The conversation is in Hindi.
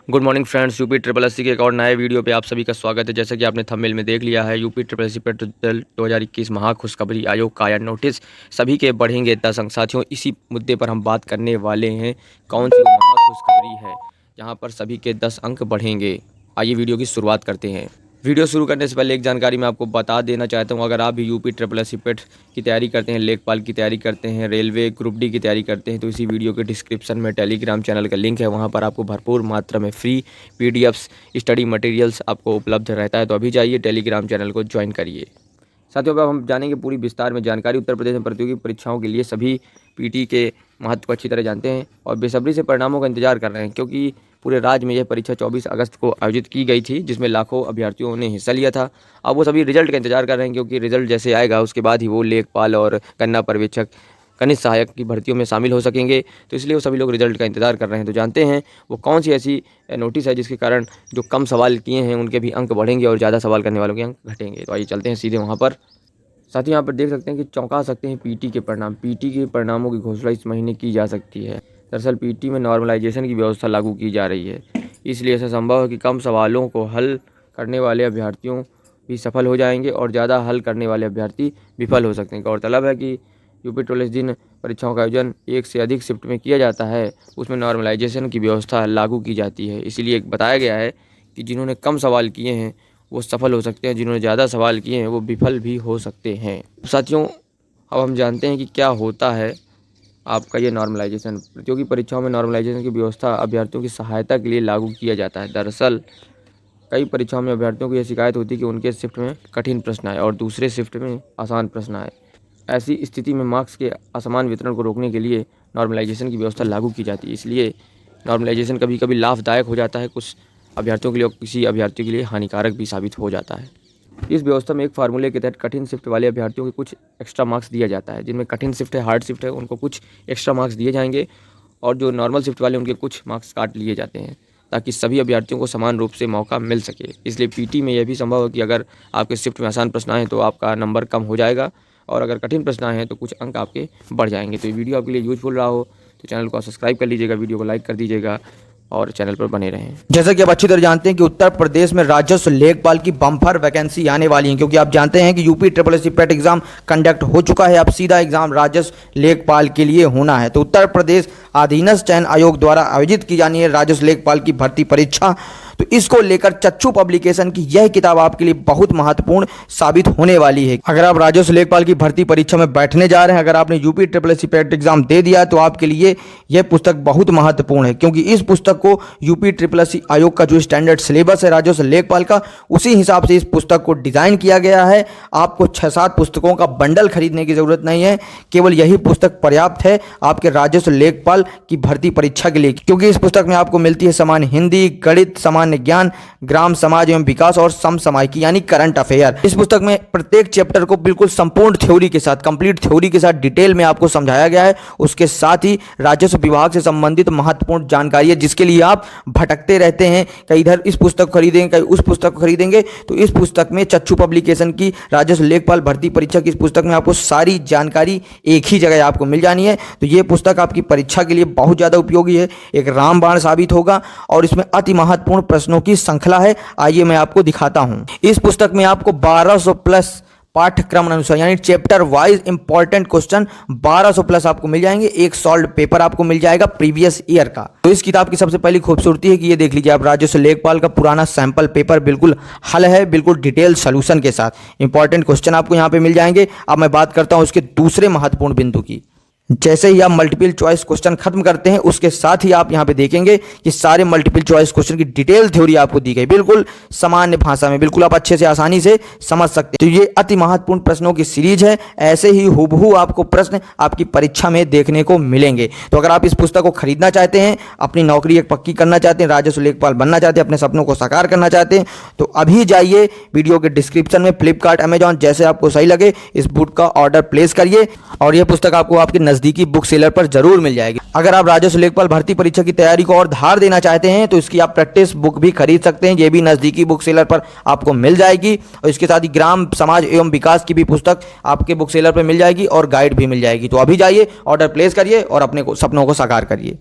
Good morning friends, UP triple SC के एक और नए वीडियो पे आप सभी का स्वागत है। जैसा कि आपने थंबनेल में देख लिया है, यूपी ट्रिपल एससी पेट रिजल्ट 2021 महाखुशखबरी आयोग का आया नोटिस, सभी के बढ़ेंगे 10 अंक। साथियों, इसी मुद्दे पर हम बात करने वाले हैं। कौन सी वो महाखुशखबरी है जहां पर सभी के 10 अंक बढ़ेंगे? आइए वीडियो की शुरुआत करते हैं। वीडियो शुरू करने से पहले एक जानकारी मैं आपको बता देना चाहता हूं। अगर आप भी यूपी ट्रिपल एससी पेट की तैयारी करते हैं, लेखपाल की तैयारी करते हैं, रेलवे ग्रुप डी की तैयारी करते हैं, तो इसी वीडियो के डिस्क्रिप्शन में टेलीग्राम चैनल का लिंक है। वहां पर आपको भरपूर मात्रा में फ्री पीडीएफ्स, स्टडी मटेरियल्स आपको उपलब्ध रहता है। तो अभी जाइए टेलीग्राम चैनल को ज्वाइन करिए। साथियों, अब हम जानेंगे पूरी विस्तार में जानकारी। उत्तर प्रदेश में प्रतियोगी परीक्षाओं के लिए सभी पीटी के महत्व को अच्छी तरह जानते हैं और बेसब्री से परिणामों का इंतजार कर रहे हैं, क्योंकि पूरे राज्य में यह परीक्षा 24 अगस्त को आयोजित की गई थी, जिसमें लाखों अभ्यर्थियों ने हिस्सा लिया था। अब वो सभी रिजल्ट का इंतजार कर रहे हैं, क्योंकि रिजल्ट जैसे आएगा उसके बाद ही वो लेखपाल और गन्ना पर्यवेक्षक, कनिष्ठ सहायक की भर्तियों में शामिल हो सकेंगे। तो इसलिए वो सभी लोग रिजल्ट का इंतजार कर रहे हैं। तो जानते हैं वो कौन सी ऐसी नोटिस है जिसके कारण जो कम सवाल किए हैं उनके भी अंक बढ़ेंगे और ज़्यादा सवाल करने वालों के अंक घटेंगे। तो आइए चलते हैं सीधे वहाँ पर। साथ ही यहाँ पर देख सकते हैं कि चौंका सकते हैं पीटी के परिणाम। पीटी के परिणामों की घोषणा इस महीने की जा सकती है। दरअसल पीटी में नॉर्मलाइजेशन की व्यवस्था लागू की जा रही है, इसलिए ऐसा संभव है कि कम सवालों को हल करने वाले अभ्यर्थियों भी सफल हो जाएंगे और ज़्यादा हल करने वाले अभ्यर्थी विफल हो सकते हैं। गौरतलब है कि यूपी ट्रिपल जिन परीक्षाओं का आयोजन एक से अधिक शिफ्ट में किया जाता है, उसमें नॉर्मलाइजेशन की व्यवस्था लागू की जाती है। इसीलिए बताया गया है कि जिन्होंने कम सवाल किए हैं वो सफल हो सकते हैं, जिन्होंने ज़्यादा सवाल किए हैं वो विफल भी हो सकते हैं। साथियों, अब हम जानते हैं कि क्या होता है आपका ये नॉर्मलाइजेशन। प्रतियोगी परीक्षाओं में नॉर्मलाइजेशन की व्यवस्था अभ्यर्थियों की सहायता के लिए लागू किया जाता है। दरअसल कई परीक्षाओं में अभ्यर्थियों को यह शिकायत होती है कि उनके शिफ्ट में कठिन प्रश्न आए और दूसरे शिफ्ट में आसान प्रश्न आए। ऐसी स्थिति में मार्क्स के असमान वितरण को रोकने के लिए नॉर्मलाइजेशन की व्यवस्था लागू की जाती है। इसलिए नॉर्मलाइजेशन कभी कभी लाभदायक हो जाता है कुछ अभ्यर्थियों के लिए, और किसी अभ्यर्थियों के लिए हानिकारक भी साबित हो जाता है। इस व्यवस्था में एक फार्मूले के तहत कठिन शिफ्ट वाले अभ्यर्थियों को कुछ एक्स्ट्रा मार्क्स दिया जाता है। जिनमें कठिन शिफ्ट है, हार्ड शिफ्ट है, उनको कुछ एक्स्ट्रा मार्क्स दिए जाएंगे और जो नॉर्मल शिफ्ट वाले उनके कुछ मार्क्स काट लिए जाते हैं, ताकि सभी अभ्यर्थियों को समान रूप से मौका मिल सके। इसलिए पीटी में यह भी संभव है कि अगर आपके शिफ्ट में आसान प्रश्न आए तो आपका नंबर कम हो जाएगा, और अगर कठिन प्रश्न आए हैं तो कुछ अंक आपके बढ़ जाएंगे। तो ये वीडियो आपके लिए यूजफुल रहा हो तो चैनल को सब्सक्राइब कर लीजिएगा, वीडियो को लाइक कर दीजिएगा और चैनल पर बने रहें। जैसा कि आप अच्छी तरह जानते हैं कि उत्तर प्रदेश में राजस्व लेखपाल की बम्पर वैकेंसी आने वाली है, क्योंकि आप जानते हैं कि UP triple SC PET exam conduct हो चुका है। अब सीधा एग्जाम राजस्व लेखपाल के लिए होना है। तो उत्तर प्रदेश अधीनस्थ चयन आयोग द्वारा आयोजित की जानी है राजस्व लेखपाल की भर्ती परीक्षा। तो इसको लेकर चच्चू पब्लिकेशन की यह किताब आपके लिए बहुत महत्वपूर्ण साबित होने वाली है। अगर आप राजस्व लेखपाल की भर्ती परीक्षा में बैठने जा रहे हैं, अगर आपने UP triple SC PET exam दे दिया, तो आपके लिए यह पुस्तक बहुत महत्वपूर्ण है, क्योंकि इस पुस्तक को यूपी ट्रिपल एससी आयोग का जो स्टैंडर्ड सिलेबस है राजस्व लेखपाल का, उसी हिसाब से इस पुस्तक को डिजाइन किया गया है। आपको 6-7 पुस्तकों का बंडल खरीदने की जरूरत नहीं है, केवल यही पुस्तक पर्याप्त है आपके राजस्व लेखपाल की भर्ती परीक्षा के लिए, क्योंकि इस पुस्तक में आपको मिलती है सामान्य हिंदी, गणित, सामान्य ज्ञान, ग्राम समाज एवं विकास और समसामयिकी यानी करंट अफेयर। इस पुस्तक में प्रत्येक चैप्टर को बिल्कुल संपूर्ण थ्योरी के साथ, कंप्लीट थ्योरी के साथ डिटेल में आपको समझाया गया है। उसके साथ ही राजस्व विभाग से संबंधित महत्वपूर्ण जानकारी है, जिसके लिए आप भटकते रहते हैं, कहीं इधर इस पुस्तक को खरीदेंगे, कहीं उस पुस्तक को खरीदेंगे। तो इस पुस्तक में चच्चू पब्लिकेशन की राजस्व लेखपाल भर्ती परीक्षा की इस पुस्तक में आपको सारी जानकारी एक ही जगह आपको मिल जानी है। तो ये पुस्तक आपकी परीक्षा के लिए बहुत ज्यादा उपयोगी है, एक रामबाण साबित होगा, और इसमें अति महत्वपूर्ण प्रश्नों की श्रृंखला है। आइए मैं आपको दिखाता हूं। इस पुस्तक में आपको 1200 प्लस पाठ्यक्रम अनुसार यानी chapter wise important question 1200 plus आपको मिल जाएंगे। एक सॉल्व पेपर आपको मिल जाएगा प्रीवियस ईयर का। तो इस किताब की सबसे पहली खूबसूरती है कि ये देख लीजिए आप, राजस्व लेखपाल का पुराना सैंपल पेपर बिल्कुल हल है, बिल्कुल डिटेल सोल्यूशन के साथ इंपॉर्टेंट क्वेश्चन आपको यहाँ पे मिल जाएंगे। अब मैं बात करता हूँ उसके दूसरे महत्वपूर्ण बिंदु की। जैसे ही आप मल्टीपल चॉइस क्वेश्चन खत्म करते हैं, उसके साथ ही आप यहां पे देखेंगे कि सारे मल्टीपल चॉइस क्वेश्चन की डिटेल थ्योरी आपको दी गई, बिल्कुल सामान्य भाषा में, बिल्कुल आप अच्छे से आसानी से समझ सकते हैं। तो ये अति महत्वपूर्ण प्रश्नों की सीरीज है। ऐसे ही हुबहू आपको प्रश्न आपकी परीक्षा में देखने को मिलेंगे। तो अगर आप इस पुस्तक को खरीदना चाहते हैं, अपनी नौकरी एक पक्की करना चाहते हैं, राजस्व लेखपाल बनना चाहते हैं, अपने सपनों को साकार करना चाहते हैं, तो अभी जाइए वीडियो के डिस्क्रिप्शन में फ्लिपकार्ट, अमेजॉन, जैसे आपको सही लगे इस बुक का ऑर्डर प्लेस करिए, और यह पुस्तक आपको आपके नजदीकी बुक सेलर पर जरूर मिल जाएगी। अगर आप राजस्व लेखपाल भर्ती परीक्षा की तैयारी को और धार देना चाहते हैं, तो इसकी आप प्रैक्टिस बुक भी खरीद सकते हैं। ये भी नजदीकी बुक सेलर पर आपको मिल जाएगी, और इसके साथ ही ग्राम समाज एवं विकास की भी पुस्तक आपके बुक सेलर पर मिल जाएगी और गाइड भी मिल जाएगी। तो अभी जाइए, ऑर्डर प्लेस करिए और अपने सपनों को साकार करिए।